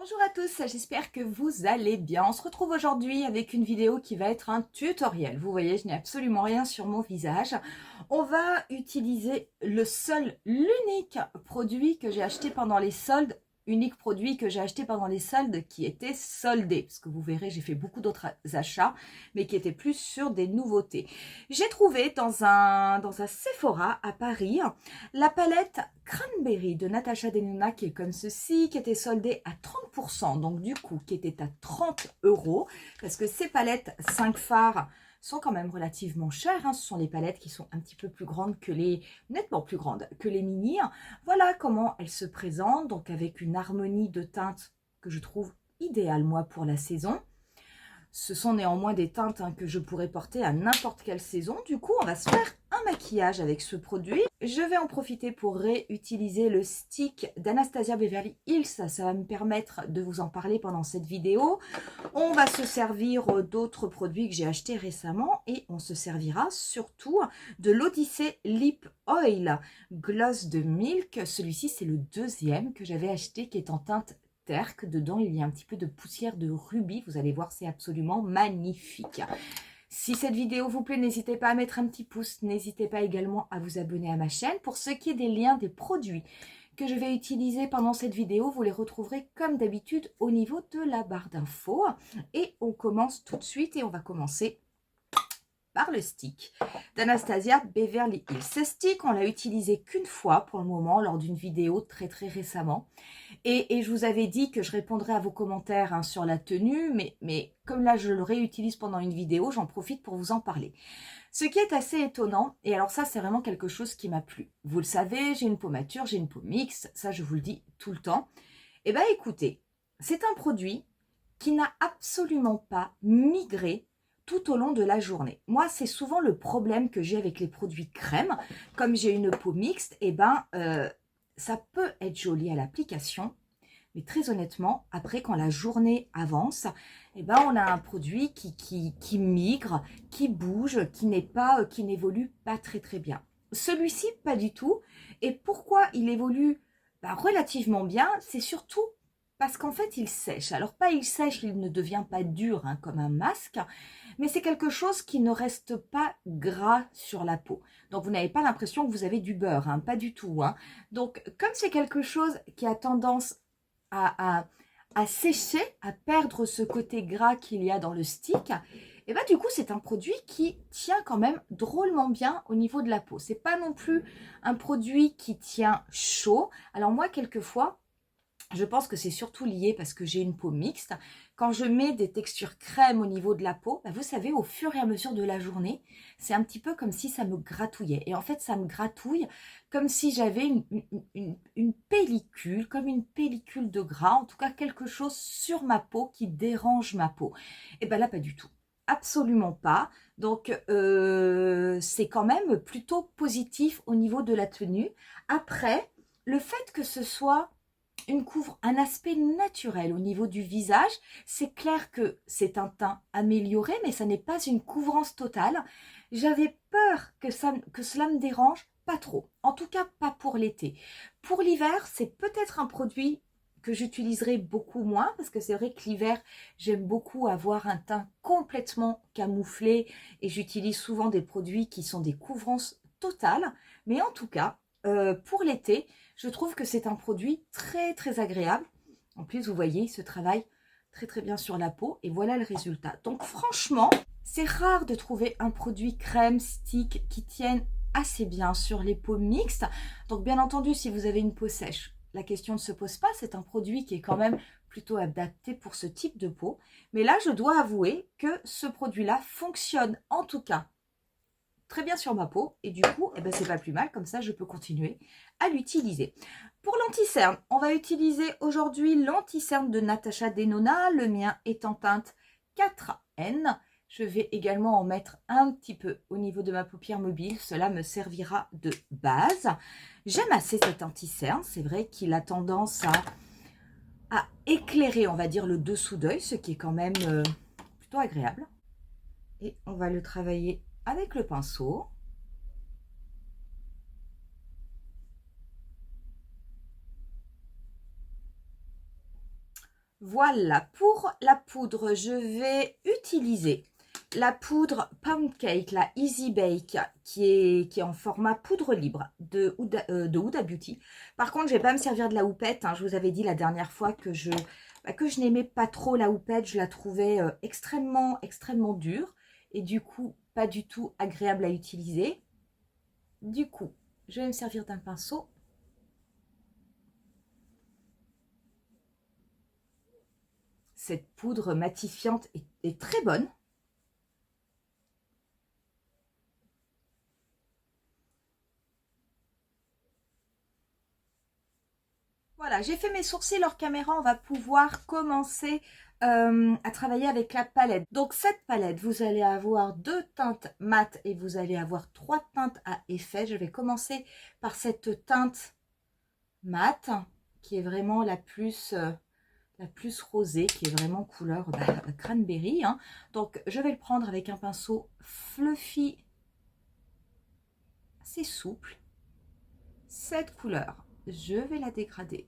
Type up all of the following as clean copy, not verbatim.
Bonjour à tous, j'espère que vous allez bien. On se retrouve aujourd'hui avec une vidéo qui va être un tutoriel. Vous voyez, je n'ai absolument rien sur mon visage. On va utiliser l'unique produit que j'ai acheté pendant les soldes, qui était soldé. Parce que vous verrez, j'ai fait beaucoup d'autres achats, mais qui étaient plus sur des nouveautés. J'ai trouvé dans un Sephora à Paris la palette Cranberry de Natasha Denona qui est comme ceci, qui était soldée à 30%, donc du coup qui était à 30 €, parce que ces palettes 5 fards sont quand même relativement chères, hein. Ce sont les palettes qui sont un petit peu plus grandes que nettement plus grandes que les mini. Voilà comment elles se présentent, donc avec une harmonie de teintes que je trouve idéale moi pour la saison. Ce sont néanmoins des teintes que je pourrais porter à n'importe quelle saison. Du coup, on va se faire un maquillage avec ce produit. Je vais en profiter pour réutiliser le stick d'Anastasia Beverly Hills. Ça va me permettre de vous en parler pendant cette vidéo. On va se servir d'autres produits que j'ai achetés récemment et on se servira surtout de l'Odyssey Lip Oil Gloss de Milk. Celui-ci, c'est le deuxième que j'avais acheté qui est en teinte terre. Dedans, il y a un petit peu de poussière de rubis. Vous allez voir, c'est absolument magnifique. Si cette vidéo vous plaît, n'hésitez pas à mettre un petit pouce. N'hésitez pas également à vous abonner à ma chaîne. Pour ce qui est des liens des produits que je vais utiliser pendant cette vidéo, vous les retrouverez comme d'habitude au niveau de la barre d'infos. Et on commence tout de suite et on va commencer par le stick d'Anastasia Beverly Hills. Ce stick, on l'a utilisé qu'une fois pour le moment lors d'une vidéo très récemment. Et je vous avais dit que je répondrais à vos commentaires sur la tenue, mais comme là je le réutilise pendant une vidéo, j'en profite pour vous en parler. Ce qui est assez étonnant, et alors ça c'est vraiment quelque chose qui m'a plu. Vous le savez, j'ai une peau mature, j'ai une peau mixte, ça je vous le dis tout le temps. Eh bien écoutez, c'est un produit qui n'a absolument pas migré tout au long de la journée. Moi, c'est souvent le problème que j'ai avec les produits crème. Comme j'ai une peau mixte, ça peut être joli à l'application, mais très honnêtement, après, quand la journée avance, on a un produit qui migre, qui bouge, qui n'évolue pas très bien. Celui-ci, pas du tout. Et pourquoi il évolue relativement bien? C'est surtout parce qu'en fait, il sèche. Alors, pas il sèche, il ne devient pas dur comme un masque, mais c'est quelque chose qui ne reste pas gras sur la peau. Donc, vous n'avez pas l'impression que vous avez du beurre, pas du tout. Donc, comme c'est quelque chose qui a tendance à sécher, à perdre ce côté gras qu'il y a dans le stick, et du coup, c'est un produit qui tient quand même drôlement bien au niveau de la peau. C'est pas non plus un produit qui tient chaud. Alors moi, quelquefois, je pense que c'est surtout lié parce que j'ai une peau mixte. Quand je mets des textures crème au niveau de la peau, vous savez, au fur et à mesure de la journée, c'est un petit peu comme si ça me gratouillait. Et en fait, ça me gratouille comme si j'avais une pellicule, comme une pellicule de gras, en tout cas quelque chose sur ma peau qui dérange ma peau. Et bien là, pas du tout. Absolument pas. Donc, c'est quand même plutôt positif au niveau de la tenue. Après, le fait que ce soit couvre un aspect naturel au niveau du visage. C'est clair que c'est un teint amélioré, mais ça n'est pas une couvrance totale. J'avais peur que cela me dérange, pas trop. En tout cas, pas pour l'été. Pour l'hiver, c'est peut-être un produit que j'utiliserai beaucoup moins, parce que c'est vrai que l'hiver, j'aime beaucoup avoir un teint complètement camouflé, et j'utilise souvent des produits qui sont des couvrances totales. Mais en tout cas, pour l'été, je trouve que c'est un produit très agréable. En plus, vous voyez, il se travaille très bien sur la peau et voilà le résultat. Donc franchement, c'est rare de trouver un produit crème, stick qui tienne assez bien sur les peaux mixtes. Donc bien entendu, si vous avez une peau sèche, la question ne se pose pas. C'est un produit qui est quand même plutôt adapté pour ce type de peau. Mais là, je dois avouer que ce produit-là fonctionne en tout cas très bien sur ma peau et du coup c'est pas plus mal, comme ça je peux continuer à l'utiliser. Pour l'anti-cerne, on va utiliser aujourd'hui l'anti-cerne de Natasha Denona. Le mien est en teinte 4N. Je vais également en mettre un petit peu au niveau de ma paupière mobile, cela me servira de base. J'aime assez cet anti-cerne, c'est vrai qu'il a tendance à éclairer, on va dire, le dessous d'œil, ce qui est quand même plutôt agréable. Et on va le travailler avec le pinceau. Voilà, pour la poudre, je vais utiliser la poudre Pound Cake, la Easy Bake, qui est en format poudre libre de Huda Beauty. Par contre, je ne vais pas me servir de la houppette. Hein. Je vous avais dit la dernière fois que je n'aimais pas trop la houppette. Je la trouvais extrêmement dure et du coup, pas du tout agréable à utiliser. Du coup, je vais me servir d'un pinceau. Cette poudre matifiante est très bonne. Voilà, j'ai fait mes sourcils hors caméra. On va pouvoir commencer à travailler avec la palette. Donc cette palette, vous allez avoir 2 teintes mat et vous allez avoir 3 teintes à effet. Je vais commencer par cette teinte mat qui est vraiment la plus rosée, qui est vraiment couleur cranberry. Hein. Donc je vais le prendre avec un pinceau fluffy, assez souple. Cette couleur, je vais la dégrader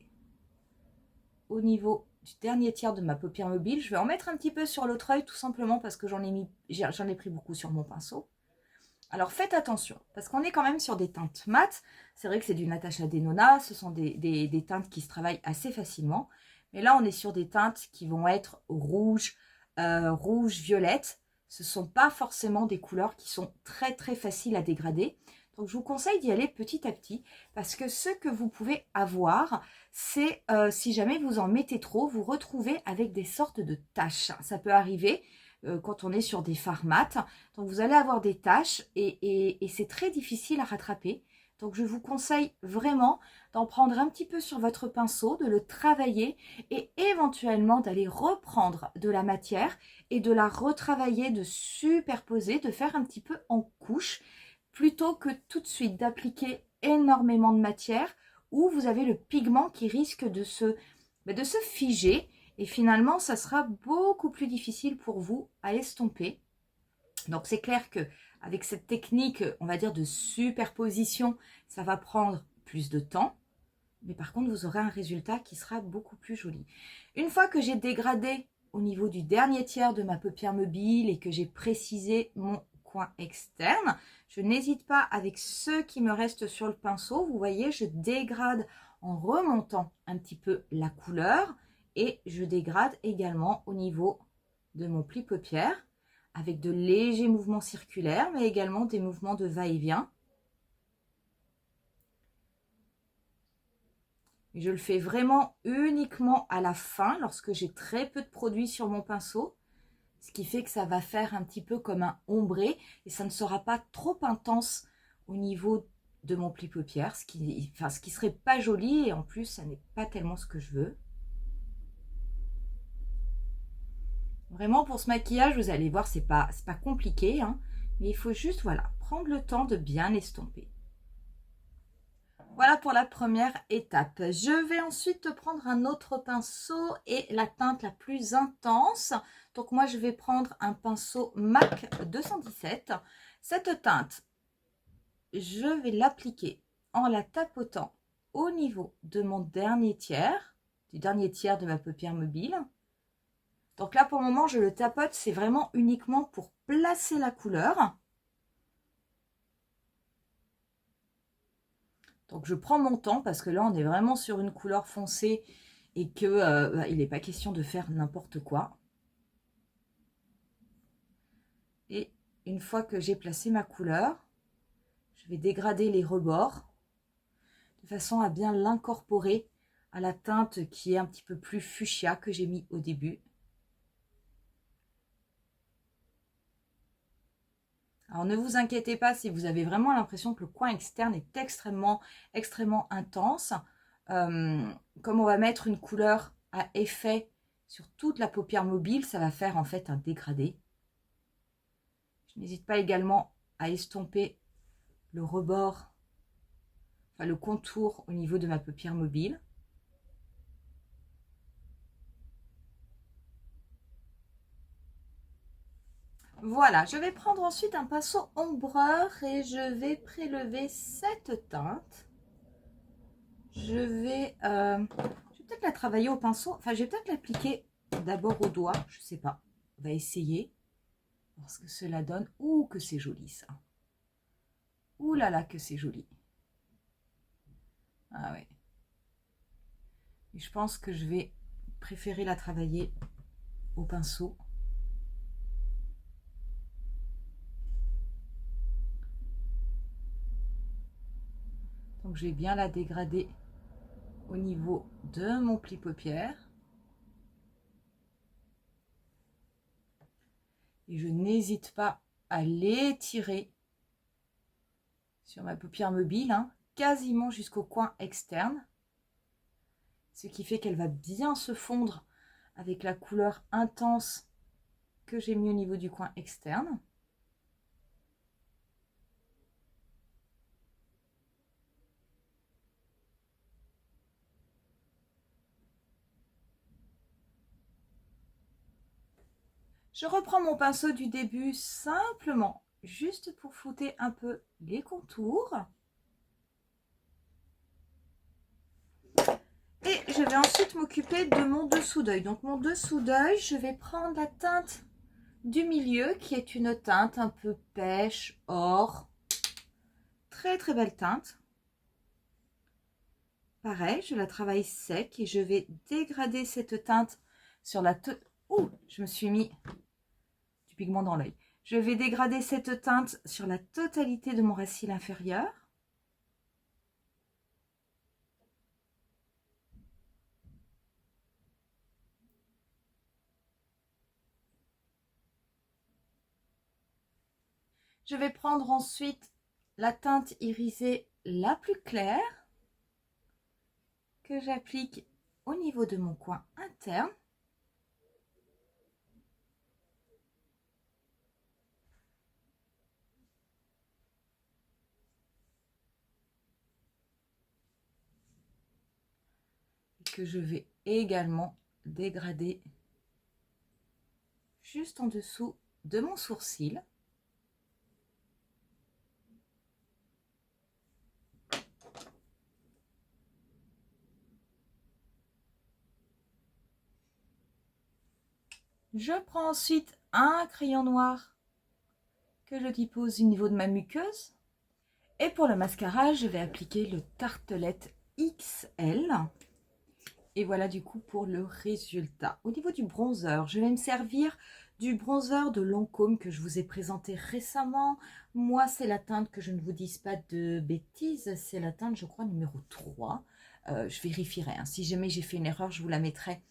au niveau du dernier tiers de ma paupière mobile. Je vais en mettre un petit peu sur l'autre œil, tout simplement parce que j'en ai pris beaucoup sur mon pinceau. Alors faites attention, parce qu'on est quand même sur des teintes mates. C'est vrai que c'est du Natasha Denona, ce sont des teintes qui se travaillent assez facilement. Mais là, on est sur des teintes qui vont être rouge, violette. Ce ne sont pas forcément des couleurs qui sont très faciles à dégrader. Donc, je vous conseille d'y aller petit à petit parce que ce que vous pouvez avoir, c'est si jamais vous en mettez trop, vous retrouvez avec des sortes de taches. Ça peut arriver quand on est sur des fards mat. Donc, vous allez avoir des taches et c'est très difficile à rattraper. Donc, je vous conseille vraiment d'en prendre un petit peu sur votre pinceau, de le travailler et éventuellement d'aller reprendre de la matière et de la retravailler, de superposer, de faire un petit peu en couche plutôt que tout de suite d'appliquer énormément de matière où vous avez le pigment qui risque de se figer et finalement ça sera beaucoup plus difficile pour vous à estomper. Donc c'est clair que avec cette technique, on va dire de superposition, ça va prendre plus de temps. Mais par contre, vous aurez un résultat qui sera beaucoup plus joli. Une fois que j'ai dégradé au niveau du dernier tiers de ma paupière mobile et que j'ai précisé mon coin externe, je n'hésite pas avec ceux qui me restent sur le pinceau. Vous voyez, je dégrade en remontant un petit peu la couleur et je dégrade également au niveau de mon pli paupière avec de légers mouvements circulaires, mais également des mouvements de va-et-vient. Je le fais vraiment uniquement à la fin, lorsque j'ai très peu de produit sur mon pinceau, ce qui fait que ça va faire un petit peu comme un ombré et ça ne sera pas trop intense au niveau de mon pli paupière, ce qui serait pas joli et en plus, ça n'est pas tellement ce que je veux. Vraiment, pour ce maquillage, vous allez voir, c'est pas compliqué, hein, mais il faut juste, voilà, prendre le temps de bien estomper. Voilà pour la première étape. Je vais ensuite prendre un autre pinceau et la teinte la plus intense. Donc moi, je vais prendre un pinceau MAC 217. Cette teinte, je vais l'appliquer en la tapotant au niveau de mon dernier tiers, du dernier tiers de ma paupière mobile. Donc là, pour le moment, je le tapote, c'est vraiment uniquement pour placer la couleur. Donc, je prends mon temps parce que là, on est vraiment sur une couleur foncée et que il n'est pas question de faire n'importe quoi. Et une fois que j'ai placé ma couleur, je vais dégrader les rebords de façon à bien l'incorporer à la teinte qui est un petit peu plus fuchsia que j'ai mis au début. Alors ne vous inquiétez pas si vous avez vraiment l'impression que le coin externe est extrêmement intense. Comme on va mettre une couleur à effet sur toute la paupière mobile, ça va faire en fait un dégradé. Je n'hésite pas également à estomper le rebord, enfin le contour au niveau de ma paupière mobile. Voilà, je vais prendre ensuite un pinceau ombreur et je vais prélever cette teinte. Je vais peut-être la travailler au pinceau, enfin je vais peut-être l'appliquer d'abord au doigt, je sais pas. On va essayer. Voir ce que cela donne. Ouh, que c'est joli ça. Ouh là là, que c'est joli. Ah ouais. Et je pense que je vais préférer la travailler au pinceau. Donc je vais bien la dégrader au niveau de mon pli paupière. Et je n'hésite pas à l'étirer sur ma paupière mobile, hein, quasiment jusqu'au coin externe. Ce qui fait qu'elle va bien se fondre avec la couleur intense que j'ai mis au niveau du coin externe. Je reprends mon pinceau du début simplement, juste pour flouter un peu les contours. Et je vais ensuite m'occuper de mon dessous d'œil. Donc mon dessous d'œil, je vais prendre la teinte du milieu qui est une teinte un peu pêche, or. Très très belle teinte. Pareil, je la travaille sec et je vais dégrader cette teinte sur la... Ouh, je me suis mis du pigment dans l'œil. Je vais dégrader cette teinte sur la totalité de mon racine inférieur. Je vais prendre ensuite la teinte irisée la plus claire que j'applique au niveau de mon coin interne. Que je vais également dégrader juste en dessous de mon sourcil. Je prends ensuite un crayon noir que je dépose au niveau de ma muqueuse. Et pour le mascara, je vais appliquer le Tartelette XL. Et voilà du coup pour le résultat. Au niveau du bronzer, je vais me servir du bronzer de Lancôme que je vous ai présenté récemment. Moi, c'est la teinte, que je ne vous dise pas de bêtises, c'est la teinte, je crois, numéro 3. Je vérifierai. Hein. Si jamais j'ai fait une erreur, je vous la mettrai.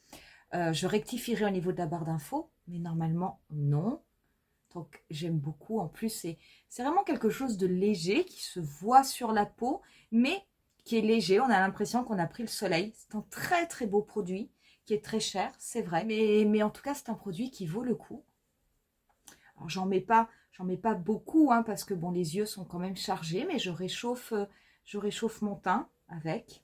Je rectifierai au niveau de la barre d'infos, mais normalement, non. Donc, j'aime beaucoup. En plus, c'est vraiment quelque chose de léger qui se voit sur la peau, mais qui est léger. On a l'impression qu'on a pris le soleil. C'est un très, très beau produit qui est très cher, c'est vrai. Mais en tout cas, c'est un produit qui vaut le coup. Alors, j'en mets pas beaucoup, hein, parce que bon, les yeux sont quand même chargés, mais je réchauffe mon teint avec.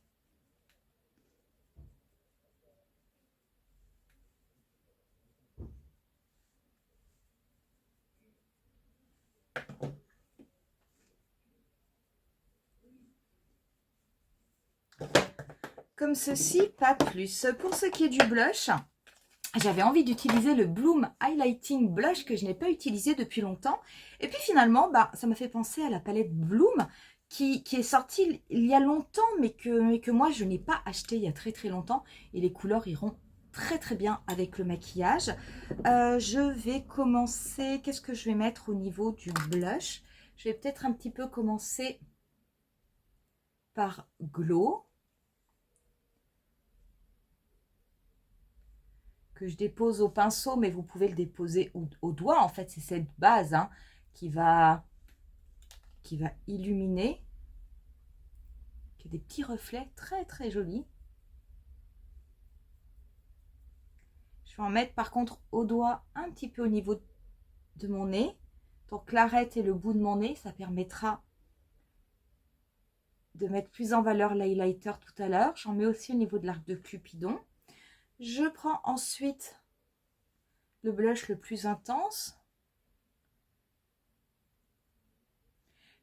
Comme ceci, pas plus. Pour ce qui est du blush, j'avais envie d'utiliser le Bloom Highlighting Blush que je n'ai pas utilisé depuis longtemps. Et puis finalement, ça m'a fait penser à la palette Bloom qui est sortie il y a longtemps, mais que moi, je n'ai pas acheté il y a très très longtemps. Et les couleurs iront très très bien avec le maquillage. Je vais commencer... Qu'est-ce que je vais mettre au niveau du blush? Je vais peut-être un petit peu commencer par Glow, que je dépose au pinceau, mais vous pouvez le déposer au doigt. En fait, c'est cette base, hein, qui va illuminer, qui a des petits reflets très très jolis. Je vais en mettre par contre au doigt un petit peu au niveau de mon nez. Donc l'arête et le bout de mon nez, ça permettra de mettre plus en valeur l'highlighter tout à l'heure. J'en mets aussi au niveau de l'arc de Cupidon. Je prends ensuite le blush le plus intense.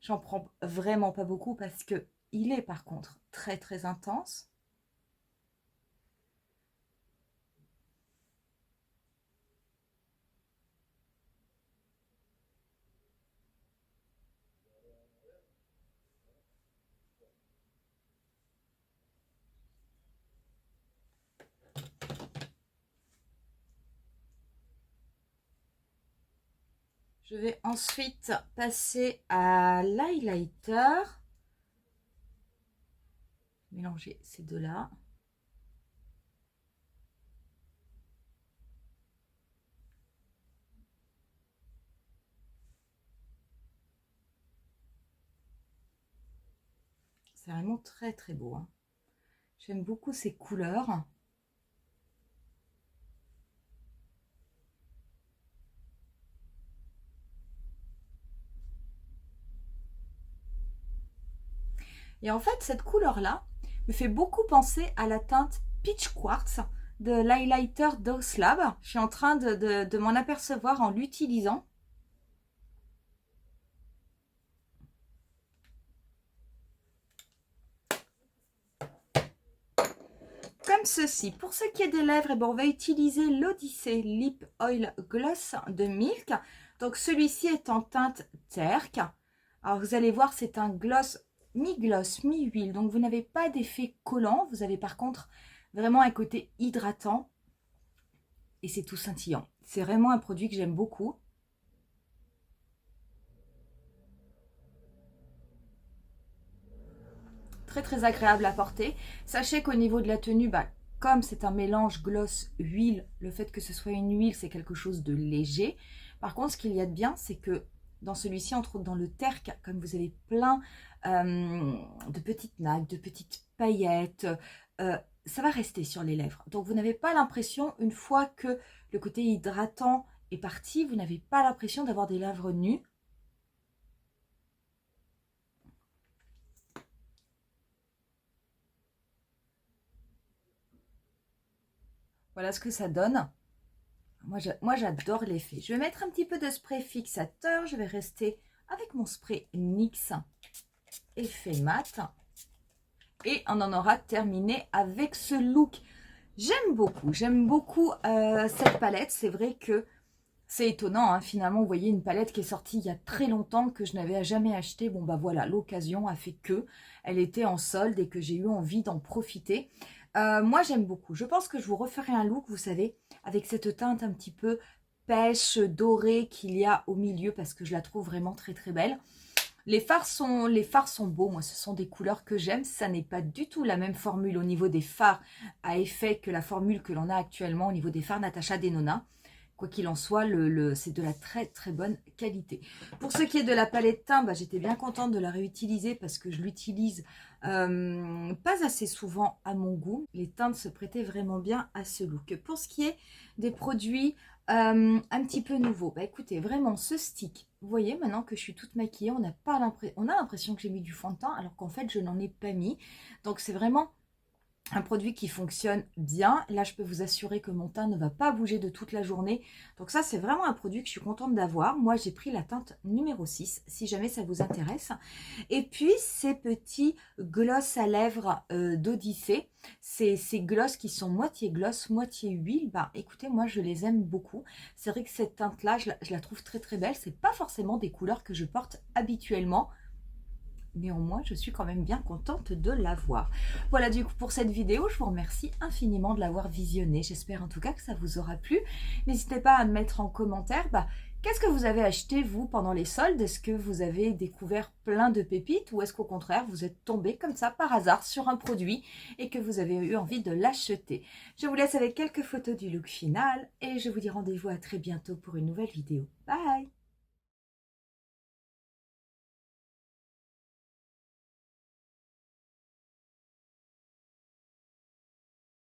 J'en prends vraiment pas beaucoup parce que il est par contre très très intense. Je vais ensuite passer à l'highlighter. Mélanger ces deux-là. C'est vraiment très très beau, hein. J'aime beaucoup ces couleurs. Et en fait, cette couleur-là me fait beaucoup penser à la teinte Peach Quartz de l'highlighter Dose Lab. Je suis en train de m'en apercevoir en l'utilisant. Comme ceci. Pour ce qui est des lèvres, eh ben, on va utiliser l'Odyssey Lip Oil Gloss de Milk. Donc celui-ci est en teinte terre. Alors vous allez voir, c'est un gloss mi-gloss, mi-huile. Donc vous n'avez pas d'effet collant. Vous avez par contre vraiment un côté hydratant. Et c'est tout scintillant. C'est vraiment un produit que j'aime beaucoup. Très très agréable à porter. Sachez qu'au niveau de la tenue, bah, comme c'est un mélange gloss-huile, le fait que ce soit une huile, c'est quelque chose de léger. Par contre, ce qu'il y a de bien, c'est que dans celui-ci, on trouve dans le terre, comme vous avez plein de petites nattes, de petites paillettes, ça va rester sur les lèvres. Donc, vous n'avez pas l'impression, une fois que le côté hydratant est parti, vous n'avez pas l'impression d'avoir des lèvres nues. Voilà ce que ça donne. Moi j'adore l'effet. Je vais mettre un petit peu de spray fixateur. Je vais rester avec mon spray NYX effet mat. Et on en aura terminé avec ce look. J'aime beaucoup cette palette. C'est vrai que c'est étonnant, hein. Finalement, vous voyez une palette qui est sortie il y a très longtemps, que je n'avais jamais acheté. Bon, bah voilà, l'occasion a fait que elle était en solde et que j'ai eu envie d'en profiter. Moi, j'aime beaucoup. Je pense que je vous referai un look, vous savez, avec cette teinte un petit peu pêche, dorée qu'il y a au milieu, parce que je la trouve vraiment très très belle. Les fards sont beaux, moi ce sont des couleurs que j'aime. Ça n'est pas du tout la même formule au niveau des fards à effet que la formule que l'on a actuellement au niveau des fards Natasha Denona. Quoi qu'il en soit, c'est de la très très bonne qualité. Pour ce qui est de la palette teint, bah, j'étais bien contente de la réutiliser parce que je l'utilise pas assez souvent à mon goût. Les teintes se prêtaient vraiment bien à ce look. Pour ce qui est des produits un petit peu nouveaux, bah écoutez, vraiment ce stick, vous voyez maintenant que je suis toute maquillée, on a l'impression que j'ai mis du fond de teint alors qu'en fait je n'en ai pas mis. Donc c'est vraiment un produit qui fonctionne bien. Là, je peux vous assurer que mon teint ne va pas bouger de toute la journée. Donc ça, c'est vraiment un produit que je suis contente d'avoir. Moi, j'ai pris la teinte numéro 6, si jamais ça vous intéresse. Et puis, ces petits gloss à lèvres d'Odyssey. Ces gloss qui sont moitié gloss, moitié huile. Bah, écoutez, moi, je les aime beaucoup. C'est vrai que cette teinte-là, je la trouve très, très belle. C'est pas forcément des couleurs que je porte habituellement. Néanmoins, je suis quand même bien contente de l'avoir. Voilà du coup pour cette vidéo. Je vous remercie infiniment de l'avoir visionnée. J'espère en tout cas que ça vous aura plu. N'hésitez pas à me mettre en commentaire qu'est-ce que vous avez acheté vous pendant les soldes. Est-ce que vous avez découvert plein de pépites ou est-ce qu'au contraire vous êtes tombé comme ça par hasard sur un produit et que vous avez eu envie de l'acheter. Je vous laisse avec quelques photos du look final et je vous dis rendez-vous à très bientôt pour une nouvelle vidéo. Bye!